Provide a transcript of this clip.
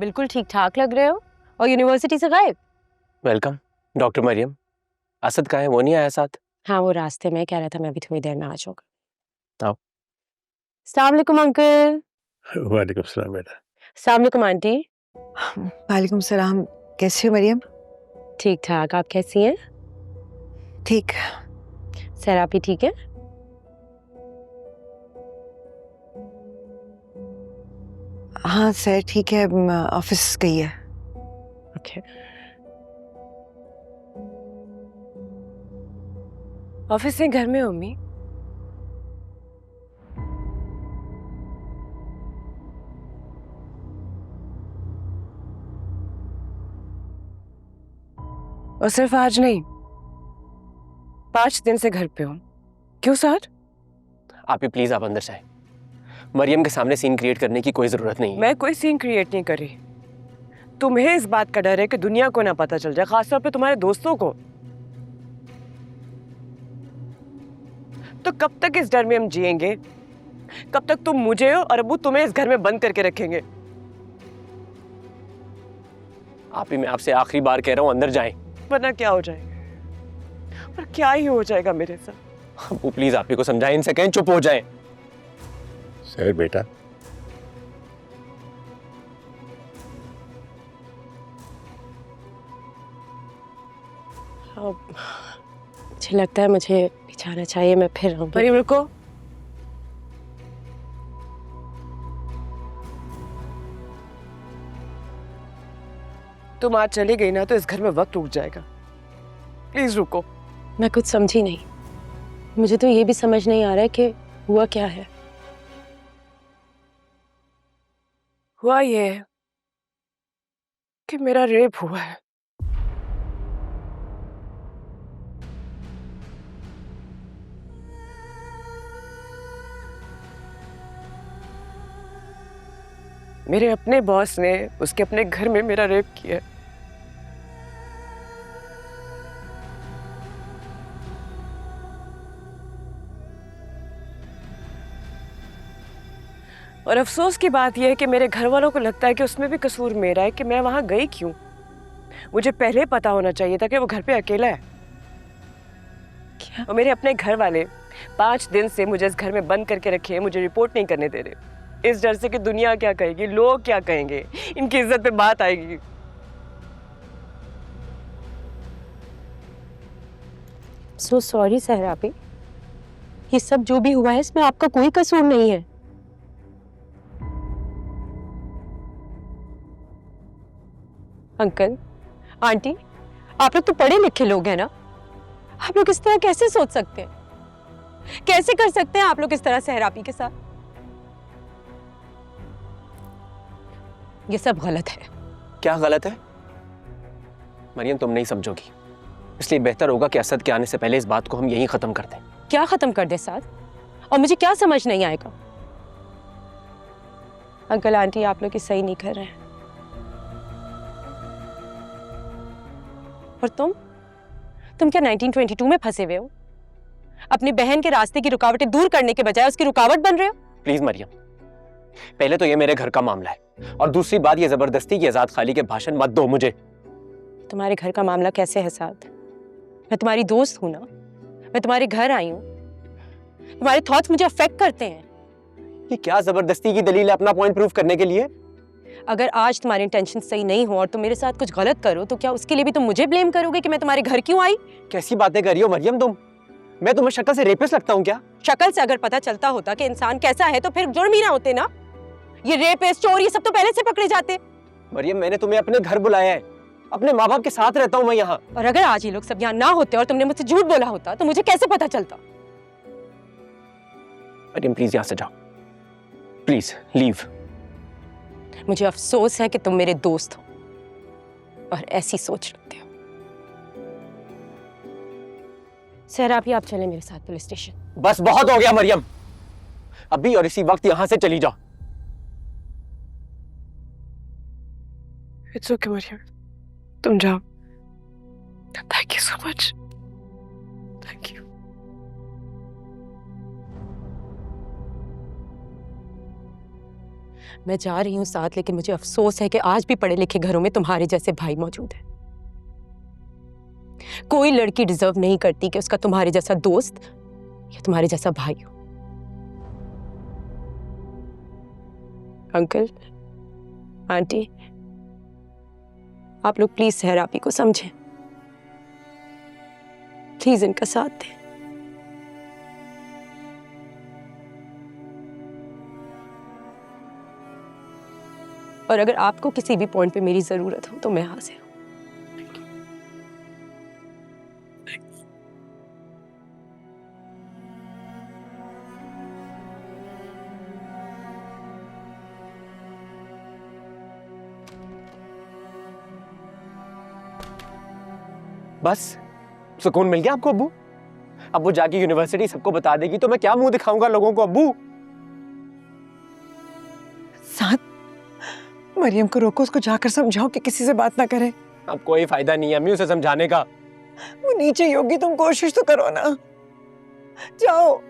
बिल्कुल ठीक ठाक लग रहे हो और यूनिवर्सिटी से गायब। Welcome doctor Maryam. असद कहाँ है? वो नहीं आया साथ? हाँ, वो रास्ते में कह रहा था मैं अभी थोड़ी देर में आ जाऊंगा। आओ। अस्सलाम वालेकुम अंकल। वालेकुम सलाम बेटा। अस्सलाम वालेकुम आंटी। वालेकुम सलाम। कैसी हो मरियम? ठीक ठाक, आप कैसी हैं? ठीक। सहरा भी ठीक है? हाँ सर ठीक है, ऑफिस गई है। ओके। ऑफिस से घर में हो मम्मी? और सिर्फ आज नहीं, 5 दिन से घर पे हूँ। क्यों सर? आप ही प्लीज आप अंदर जाएं। मरियम के सामने सीन क्रिएट करने की कोई जरूरत नहीं है। मैं कोई सीन क्रिएट नहीं कर रही। तुम्हें इस बात का डर है कि दुनिया को ना पता चल जाए, खासतौर पे तुम्हारे दोस्तों को। तो कब तक इस डर में हम जिएंगे? कब तक तुम मुझे और अब्बू तुम्हें इस घर में बंद करके रखेंगे? आप ही मैं आपसे आखिरी बार कह रहा हूँ, अंदर जाएं। वरना क्या हो जाएगा? और क्या ही हो जाएगा मेरे साथ? वो प्लीज आप ही को समझाएं, इनसे कहें चुप हो जाएं। सर बेटा, मुझे लगता है मुझे जाना चाहिए, मैं फिर आऊंगी। मरियम रुको। तुम आज चली गई ना तो इस घर में वक्त रुक जाएगा। प्लीज रुको। मैं कुछ समझी नहीं। मुझे तो ये भी समझ नहीं आ रहा है कि हुआ क्या है। हुआ ये है कि मेरा रेप हुआ है। मेरे अपने बॉस ने उसके अपने घर में मेरा रेप किया है। और अफसोस की बात यह है कि मेरे घर वालों को लगता है कि उसमें भी कसूर मेरा है कि मैं वहां गई क्यों। मुझे पहले पता होना चाहिए था कि वो घर पे अकेला है। क्या? और मेरे अपने घर वाले 5 दिन से मुझे इस घर में बंद करके रखे हैं, मुझे रिपोर्ट नहीं करने दे रहे, इस डर से कि दुनिया क्या कहेगी, लोग क्या कहेंगे, इनकी इज्जत पे बात आएगी। सो सॉरी सहरा भी, ये सब जो भी हुआ है इसमें आपका कोई कसूर नहीं है। अंकल, आंटी, आप लोग तो पढ़े लिखे लोग हैं ना? आप लोग इस तरह कैसे सोच सकते हैं? कैसे कर सकते हैं आप लोग इस तरह सहरापी के साथ? ये सब गलत है। क्या गलत है? मरियम तुम नहीं समझोगी, इसलिए बेहतर होगा कि असद के आने से पहले इस बात को हम यहीं खत्म कर दें। क्या खत्म कर दे साथ? और मुझे क्या समझ नहीं आएगा? अंकल आंटी आप लोग सही नहीं कर रहे हैं। और तुम क्या 1922 में फंसे हुए हो? अपनी बहन के रास्ते की रुकावटें दूर करने के बजाय उसकी रुकावट बन रहे हो। प्लीज मरियम, पहले तो ये मेरे घर का मामला है, और दूसरी बात ये जबरदस्ती की आजाद खाली के भाषण मत दो मुझे। तुम्हारे घर का मामला कैसे है साथ? मैं तुम्हारी दोस्त हूं ना, मैं तुम्हारे घर आई हूं, तुम्हारे थॉट्स मुझे अफेक्ट करते हैं। ये क्या जबरदस्ती की दलील है अपना पॉइंट प्रूव करने के लिए? अगर आज तुम्हारी इंटेंशन सही नहीं हो और तुम मेरे साथ कुछ गलत करो तो क्या उसके लिए भी तुम मुझे ब्लेम करोगे कि मैं तुम्हारे घर क्यों आई? कैसी बातें कर रही हो मरियम तुम? मैं तुम्हें शक्ल से रेपिस्ट लगता हूँ क्या? शक्ल से अगर पता चलता होता कि इंसान कैसा है तो फिर जुर्म ही ना होते ना। ये रेपिस्ट, चोर, ये सब तो पहले से पकड़े जाते। मरियम मैंने तुम्हें अपने घर बुलाया है, अपने माँ बाप के साथ रहता हूँ मैं यहाँ। और अगर आज ये लोग सब यहाँ ना होते और तुमने मुझसे झूठ बोला होता तो मुझे कैसे पता चलता? मरियम प्लीज यहाँ से जाओ, प्लीज लीव। मुझे अफसोस है कि तुम मेरे दोस्त हो और ऐसी सोच रखते हो। सहरा भी आप चले मेरे साथ पुलिस स्टेशन। बस बहुत हो गया मरियम, अभी और इसी वक्त यहाँ से चली जाओ। इट्स ओके मरियम, तुम जाओ। Thank you so much. Thank you. मैं जा रही हूँ साथ, लेकिन मुझे अफसोस है कि आज भी पढ़े लिखे घरों में तुम्हारे जैसे भाई मौजूद है। कोई लड़की डिजर्व नहीं करती कि उसका तुम्हारे जैसा दोस्त या तुम्हारे जैसा भाई हो। अंकल, आंटी, आप लोग प्लीज सहरा आपी को समझें, प्लीज इनका साथ दें। और अगर आपको किसी भी पॉइंट पे मेरी जरूरत हो तो मैं हाजिर हूं। बस सुकून मिल गया आपको अब्बू? अब वो जाके यूनिवर्सिटी सबको बता देगी तो मैं क्या मुंह दिखाऊंगा लोगों को अब्बू? साथ मरियम को रोको, उसको जाकर समझाओ कि किसी से बात ना करे। अब कोई फायदा नहीं है अम्मी उसे समझाने का। वो नीचे ही होगी, तुम कोशिश तो करो ना। जाओ।